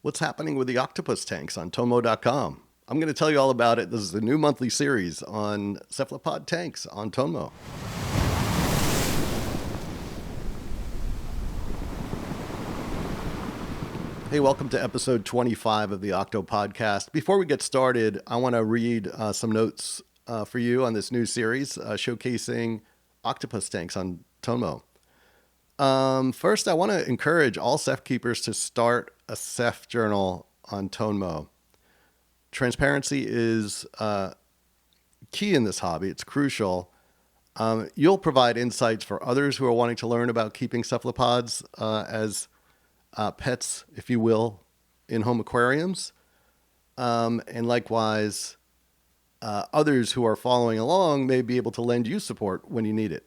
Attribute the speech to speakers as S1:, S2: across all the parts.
S1: What's happening with the Octopus tanks on TONMO.com? I'm going to tell you all about it. This is a new monthly series on Cephalopod tanks on TONMO. Hey, welcome to episode 25 of the Octopodcast. Before we get started, I want to read some notes for you on this new series showcasing octopus tanks on TONMO. First, I want to encourage all Ceph keepers to start a Ceph journal on TONMO. Transparency is key in this hobby. It's crucial. You'll provide insights for others who are wanting to learn about keeping cephalopods as pets, if you will, in home aquariums. And likewise, others who are following along may be able to lend you support when you need it.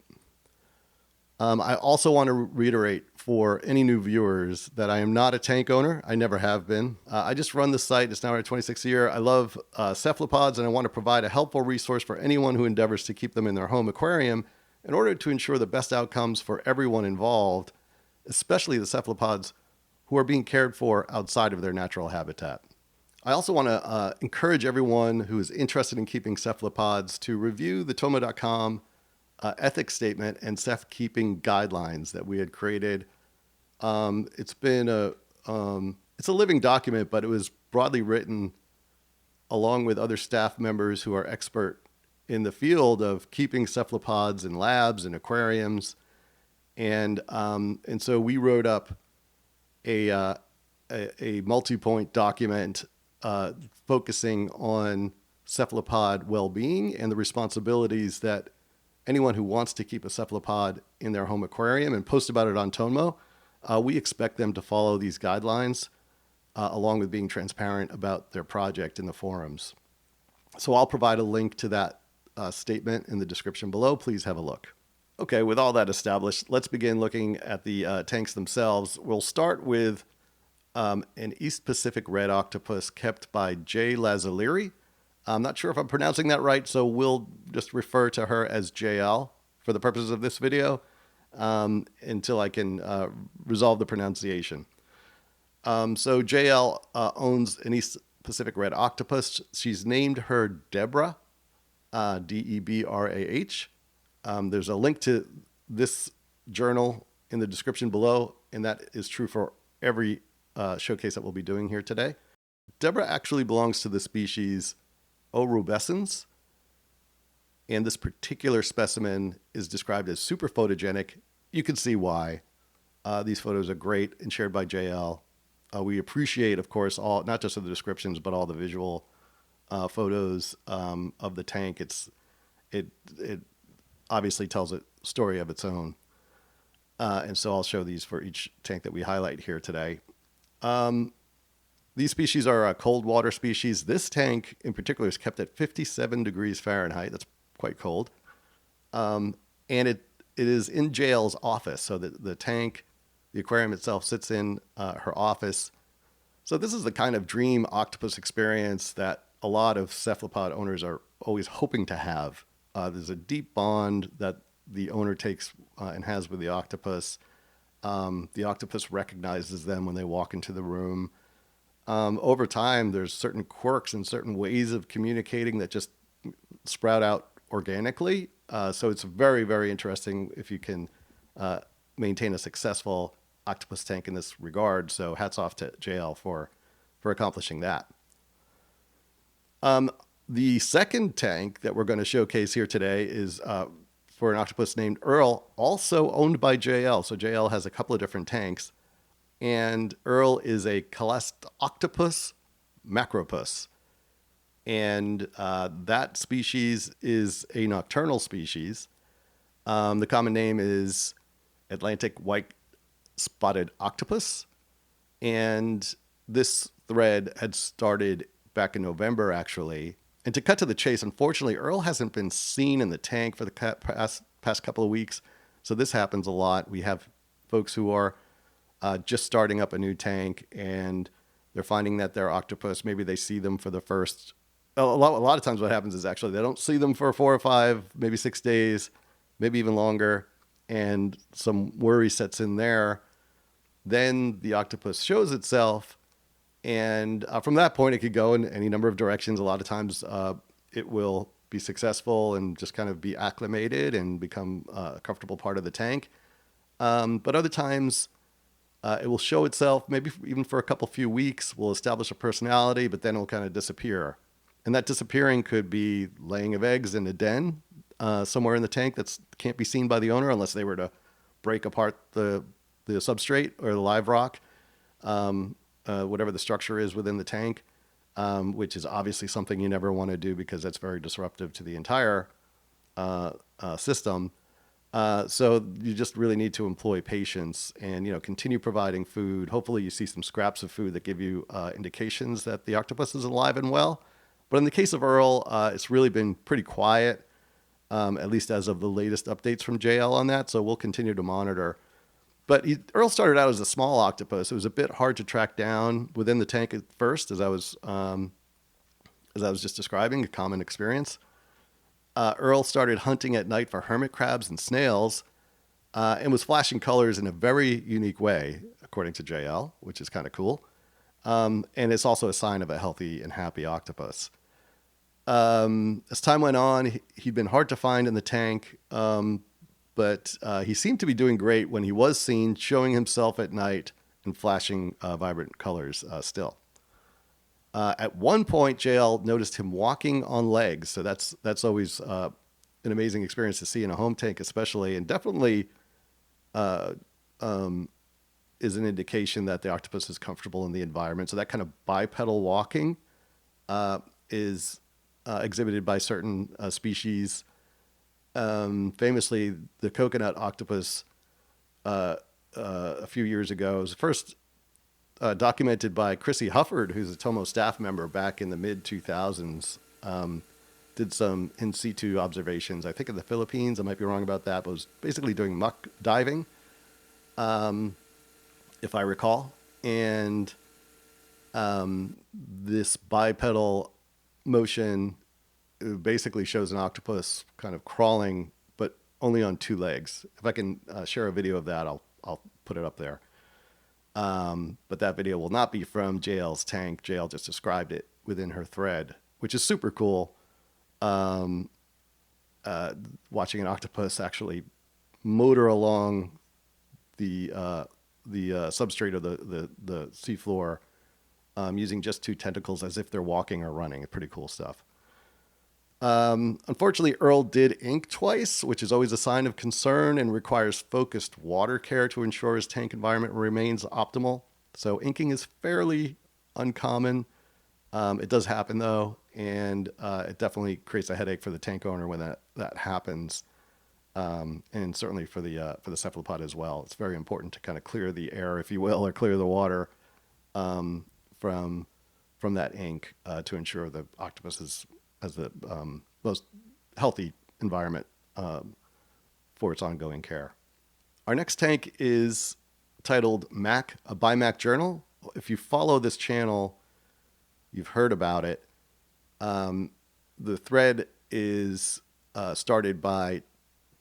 S1: I also want to reiterate for any new viewers that I am not a tank owner. I never have been. I just run the site. It's now our 26th year. I love cephalopods, and I want to provide a helpful resource for anyone who endeavors to keep them in their home aquarium in order to ensure the best outcomes for everyone involved, especially the cephalopods who are being cared for outside of their natural habitat. I also want to encourage everyone who is interested in keeping cephalopods to review the TONMO.com ethics statement and Ceph keeping guidelines that we had created. It's a living document, but it was broadly written along with other staff members who are expert in the field of keeping cephalopods in labs and aquariums. And so we wrote up a multi-point document focusing on cephalopod well-being and the responsibilities that anyone who wants to keep a cephalopod in their home aquarium and post about it on TONMO, we expect them to follow these guidelines along with being transparent about their project in the forums. So I'll provide a link to that statement in the description below. Please have a look. Okay, with all that established, let's begin looking at the tanks themselves. We'll start with an East Pacific red octopus kept by J. Lazzaleri. I'm not sure if I'm pronouncing that right, so we'll just refer to her as JL for the purposes of this video until I can resolve the pronunciation. So JL owns an East Pacific red octopus. She's named her Debrah, Debrah. There's a link to this journal in the description below, and that is true for every showcase that we'll be doing here today. Debrah actually belongs to the species rubescens, and this particular specimen is described as super photogenic. You can see why. These photos are great and shared by JL. We appreciate, of course, all, not just the descriptions, but all the visual photos of the tank. It obviously tells a story of its own. And so I'll show these for each tank that we highlight here today. These species are a cold water species. This tank in particular is kept at 57 degrees Fahrenheit. That's quite cold. And it is in JL's office. So the tank, the aquarium itself sits in her office. So this is the kind of dream octopus experience that a lot of cephalopod owners are always hoping to have. There's a deep bond that the owner takes and has with the octopus. The octopus recognizes them when they walk into the room. Over time, there's certain quirks and certain ways of communicating that just sprout out organically. So it's very, very interesting if you can maintain a successful octopus tank in this regard. So hats off to JL for accomplishing that. The second tank that we're going to showcase here today is for an octopus named Earl, also owned by JL. So JL has a couple of different tanks. And Earl is a Callistoctopus macropus. And that species is a nocturnal species. The common name is Atlantic white spotted octopus. And this thread had started back in November, actually. And to cut to the chase, unfortunately, Earl hasn't been seen in the tank for the past couple of weeks. So this happens a lot. We have folks who are just starting up a new tank, and they're finding that their octopus, maybe they see them for the first, a lot of times what happens is actually they don't see them for 4 or 5, maybe 6 days, maybe even longer, and some worry sets in there. Then the octopus shows itself, And from that point, it could go in any number of directions. A lot of times it will be successful and just kind of be acclimated and become a comfortable part of the tank. But other times it will show itself, maybe even for a few weeks, will establish a personality, but then it will kind of disappear. And that disappearing could be laying of eggs in a den somewhere in the tank that can't be seen by the owner unless they were to break apart the substrate or the live rock, whatever the structure is within the tank, which is obviously something you never want to do because that's very disruptive to the entire system. So you just really need to employ patience and, continue providing food. Hopefully you see some scraps of food that give you indications that the octopus is alive and well. But in the case of Earl, it's really been pretty quiet, at least as of the latest updates from JL on that. So we'll continue to monitor. But Earl started out as a small octopus. It was a bit hard to track down within the tank at first, as I was just describing, a common experience. Earl started hunting at night for hermit crabs and snails, and was flashing colors in a very unique way, according to JL, which is kind of cool. And it's also a sign of a healthy and happy octopus. As time went on, he'd been hard to find in the tank, but he seemed to be doing great when he was seen showing himself at night and flashing vibrant colors still. At one point, JL noticed him walking on legs, so that's always an amazing experience to see in a home tank especially, and definitely is an indication that the octopus is comfortable in the environment. So that kind of bipedal walking is exhibited by certain species. Famously, the coconut octopus a few years ago was first documented by Chrissy Hufford, who's a TONMO staff member back in the mid-2000s. Did some in situ observations, I think in the Philippines. I might be wrong about that, but was basically doing muck diving, if I recall. And this bipedal motion basically shows an octopus kind of crawling, but only on two legs. If I can share a video of that, I'll put it up there. But that video will not be from JL's tank. JL just described it within her thread, which is super cool. Watching an octopus actually motor along the substrate of the seafloor using just two tentacles as if they're walking or running. Pretty cool stuff. Unfortunately, Earl did ink twice, which is always a sign of concern and requires focused water care to ensure his tank environment remains optimal. So inking is fairly uncommon. It does happen though, and it definitely creates a headache for the tank owner when that happens, and certainly for the cephalopod as well. It's very important to kind of clear the air, if you will, or clear the water from that ink to ensure the octopus has the most healthy environment for its ongoing care. Our next tank is titled Mac, a bimac journal. If you follow this channel, you've heard about it. The thread is started by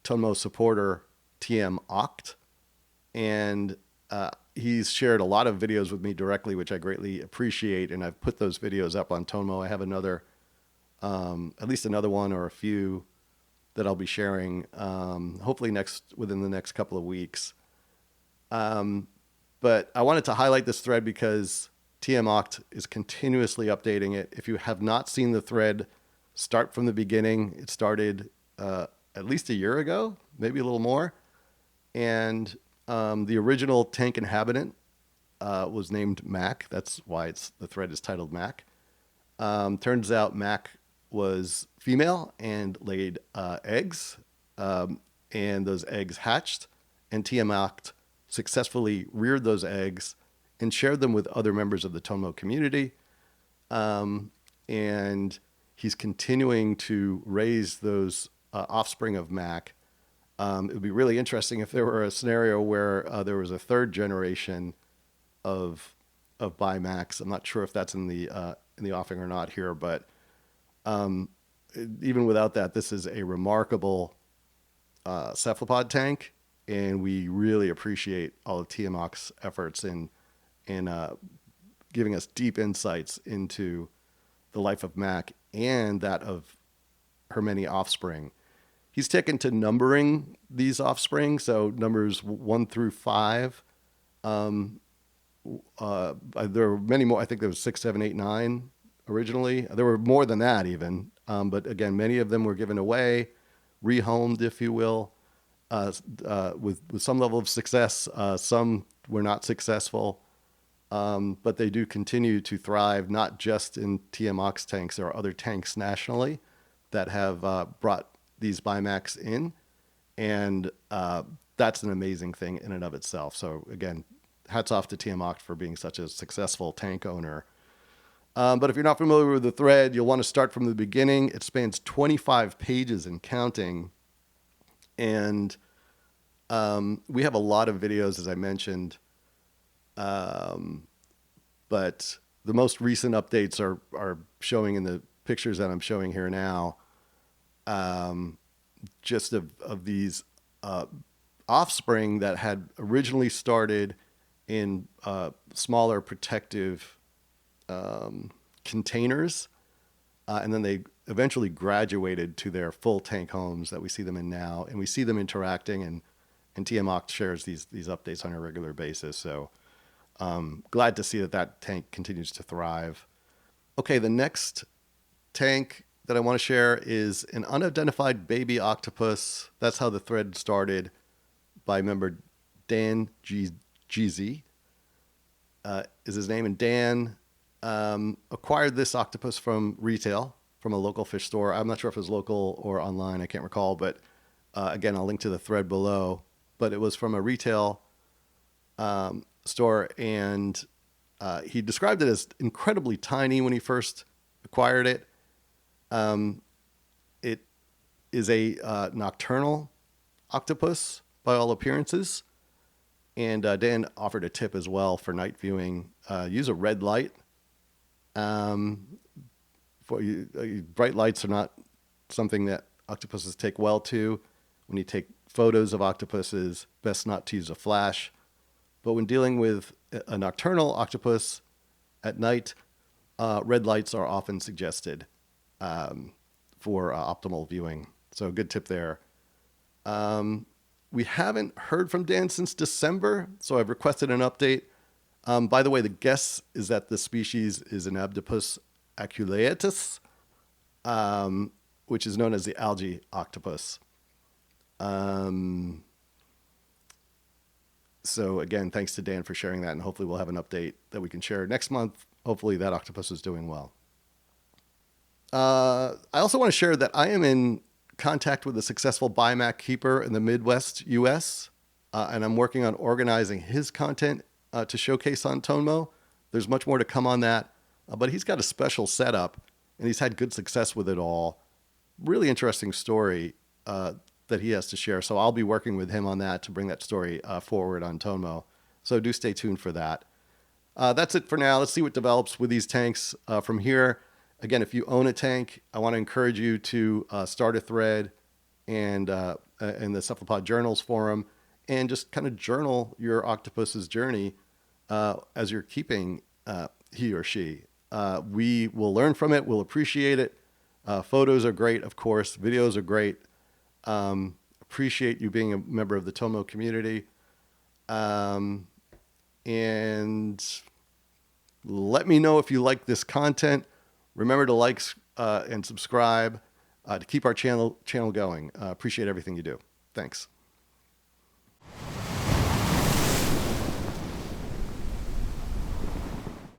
S1: TONMO supporter TM Oct, and he's shared a lot of videos with me directly, which I greatly appreciate, and I've put those videos up on TONMO. I have at least another one or a few that I'll be sharing, hopefully within the next couple of weeks. But I wanted to highlight this thread because TM Oct is continuously updating it. If you have not seen the thread start from the beginning, it started at least a year ago, maybe a little more. And the original tank inhabitant was named Mac. That's why the thread is titled Mac. Turns out Mac was female and laid eggs, and those eggs hatched, and TM Oct successfully reared those eggs and shared them with other members of the TONMO community. And he's continuing to raise those offspring of Mac. It would be really interesting if there were a scenario where there was a third generation of bimacs. I'm not sure if that's in the offing or not here, but even without that, this is a remarkable cephalopod tank, and we really appreciate all of TM Oct's efforts in giving us deep insights into the life of Mac and that of her many offspring. He's taken to numbering these offspring, so numbers 1 through 5. There were many more. I think there was 6, 7, 8, 9 originally. There were more than that even. But again, many of them were given away, rehomed, if you will, with some level of success. Some were not successful, but they do continue to thrive, not just in TM tanks. There are other tanks nationally that have brought these bimacs in, and that's an amazing thing in and of itself. So again, hats off to TM for being such a successful tank owner. But if you're not familiar with the thread, you'll want to start from the beginning. It spans 25 pages and counting. And we have a lot of videos, as I mentioned. But the most recent updates are showing in the pictures that I'm showing here now, just of these offspring that had originally started in smaller protective containers, and then they eventually graduated to their full tank homes that we see them in now, and we see them interacting, and TM shares these updates on a regular basis. So glad to see that tank continues to thrive. Okay, the next tank that I want to share is an unidentified baby octopus. That's how the thread started, by member Dan GZ is his name, and Dan acquired this octopus from retail, from a local fish store. I'm not sure if it was local or online. I can't recall, but again, I'll link to the thread below. But it was from a retail store, and he described it as incredibly tiny when he first acquired it. It is a nocturnal octopus by all appearances. And Dan offered a tip as well for night viewing. Use a red light. Bright lights are not something that octopuses take well to. When you take photos of octopuses, best not to use a flash. But when dealing with a nocturnal octopus at night, red lights are often suggested for optimal viewing. So good tip there. We haven't heard from Dan since December, so I've requested an update. By the way, the guess is that the species is an Abdopus aculeatus, which is known as the algae octopus. So again, thanks to Dan for sharing that, and hopefully we'll have an update that we can share next month. Hopefully that octopus is doing well. I also want to share that I am in contact with a successful bimac keeper in the Midwest U.S., and I'm working on organizing his content to showcase on TONMO. There's much more to come on that, but he's got a special setup, and he's had good success with it all. Really interesting story that he has to share, so I'll be working with him on that to bring that story forward on TONMO. So do stay tuned for that. That's it for now. Let's see what develops with these tanks from here. Again, if you own a tank, I want to encourage you to start a thread and in the Cephalopod Journals forum, and just kind of journal your octopus's journey as you're keeping he or she. We will learn from it. We'll appreciate it. Photos are great, of course. Videos are great. Appreciate you being a member of the TONMO community. And let me know if you like this content. Remember to like and subscribe to keep our channel going. Appreciate everything you do. Thanks.